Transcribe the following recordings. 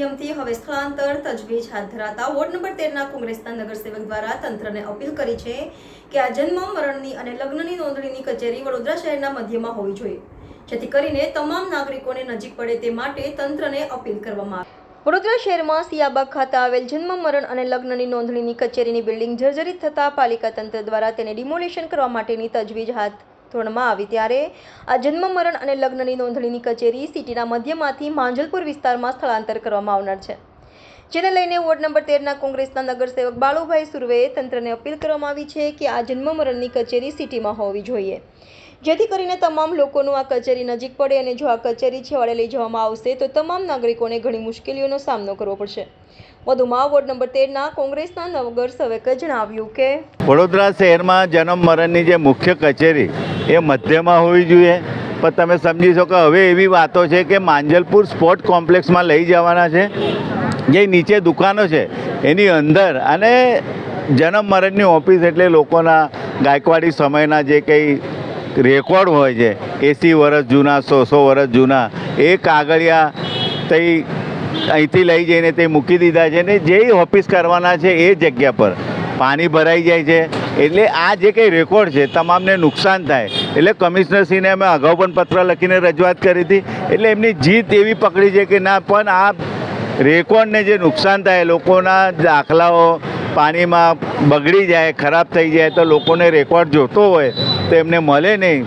માધ્યમથી હવે સ્થળાંતર તજવીજ હાથ ધરાતા વોર્ડ નંબર 13ના કોંગ્રેસના નગરસેવક દ્વારા તંત્રને અપીલ કરી છે કે આ જન્મ મરણની અને લગ્નની નોંધણીની કચેરી વડોદરા શહેરના મધ્યમાં હોવી જોઈએ, જેથી કરીને તમામ નાગરિકોને નજીક પડે તે માટે તંત્રને અપીલ કરવામાં આવી। વડોદરા શહેરમાં સિયાબાગ ખાતે આવેલ જન્મ મરણ અને લગ્નની નોંધણીની કચેરીની બિલ્ડિંગ જર્જરિત થતા પાલિકા તંત્ર દ્વારા તેને ડિમોલિશન કરવા માટેની તજવીજ હાથ ધરવામાં આવી, ત્યારે આ જન્મ મરણ અને લગ્નની નોંધણીની કચેરી સિટીના મધ્યમાંથી માંજલપુર વિસ્તારમાં સ્થળાંતર કરવામાં આવનાર છે, જેને લઈને વોર્ડ નંબર 13ના કોંગ્રેસના નગરસેવક બાળુભાઈ સુરવેએ તંત્રને અપીલ કરવામાં આવી છે કે આ જન્મ મરણની કચેરી સિટીમાં હોવી જોઈએ, જેથી કરીને તમામ લોકોનું આ કચેરી નજીક પડે અને જો આ કચેરી છેવાડે લઈ જવામાં આવશે તો તમામ નાગરિકોને ઘણી મુશ્કેલીઓનો સામનો કરવો પડશે। વધુમાં વોર્ડ નંબર 13ના કોંગ્રેસના નગરસેવકે જણાવ્યું કે વડોદરા શહેરમાં જન્મ મરણની જે મુખ્ય કચેરી એ મધ્યમાં હોવી જોઈએ, પણ તમે સમજી શકો હવે એવી વાતો છે કે માંજલપુર સ્પોર્ટ કોમ્પ્લેક્સમાં લઈ જવાના છે, જે નીચે દુકાનો છે એની અંદર, અને જન્મ મરણની ઓફિસ એટલે લોકોના ગાયકવાડી સમયના જે કંઈ રેકોર્ડ હોય છે 80 વર્ષ જૂના 100 વર્ષ જૂના એ કાગળિયા તઈ અહીંથી લઈ જઈને તે મૂકી દીધા છે ને જે ઓફિસ કરવાના છે એ જગ્યા પર પાણી ભરાઈ જાય છે, એટલે આ જે કંઈ રેકોર્ડ છે તમામને નુકસાન થાય, એટલે કમિશનરશ્રીને અમે અગાઉ પણ પત્ર લખીને રજૂઆત કરી હતી, એટલે એમની જીત એવી પકડી છે કે ના પણ આ રેકોર્ડને જે નુકસાન થાય, લોકોના દાખલાઓ પાણીમાં બગડી જાય, ખરાબ થઈ જાય તો લોકોને રેકોર્ડ જોતો હોય તો એમને મળે નહીં,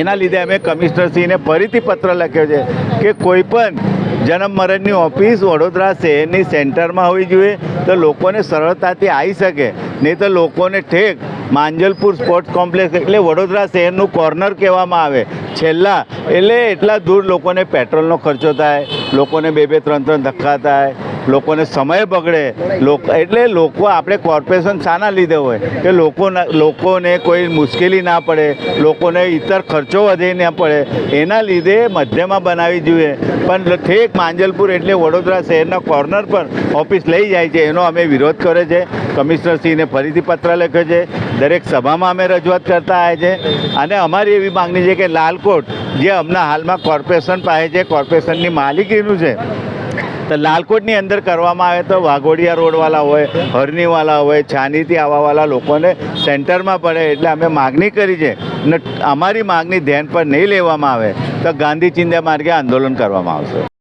એના લીધે અમે કમિશનરશ્રીને ફરીથી પત્ર લખ્યો છે કે કોઈ પણ જન્મ મરણની ઓફિસ વડોદરા શહેરની સેન્ટરમાં હોવી જોઈએ તો લોકોને સરળતાથી આવી શકે, નહીં તો લોકોને ઠેક માંજલપુર સ્પોર્ટ્સ કોમ્પ્લેક્સ એટલે વડોદરા શહેરનું કોર્નર કહેવામાં આવે છેલ્લા, એટલે એટલા દૂર લોકોને પેટ્રોલનો ખર્ચો થાય, લોકોને 2-3 ધક્કા થાય, લોકોને સમય બગડે, એટલે લોકો આપણે કોર્પોરેશન શાના લીધે હોય કે લોકોને કોઈ મુશ્કેલી ના પડે, લોકોને ઇતર ખર્ચો વધે ના પડે, એના લીધે મધ્યમાં બનાવવી જોઈએ, પણ ઠેક માંજલપુર એટલે વડોદરા શહેરના કોર્નર પર ઓફિસ લઈ જાય છે, એનો અમે વિરોધ કર્યો છે, કમિશનરશ્રીને ફરીથી પત્ર લખ્યો છે, દરેક સભામાં અમે રજૂઆત કરતા આવ્યા છે, અને અમારી એવી માગણી છે કે લાલકોટ જે હમણાં હાલમાં કોર્પોરેશન પાસે છે, કોર્પોરેશનની માલિકીનું છે, તો લાલકોટની અંદર કરવામાં આવે તો વાઘોડિયા રોડવાળા હોય, હરણીવાળા હોય, છાનીથી આવવાવાળા લોકોને સેન્ટરમાં પડે, એટલે અમે માગણી કરી છે, અને અમારી માગણી ધ્યાન પર નહીં લેવામાં આવે તો ગાંધી ચિંધ્યા માર્ગે આંદોલન કરવામાં આવશે।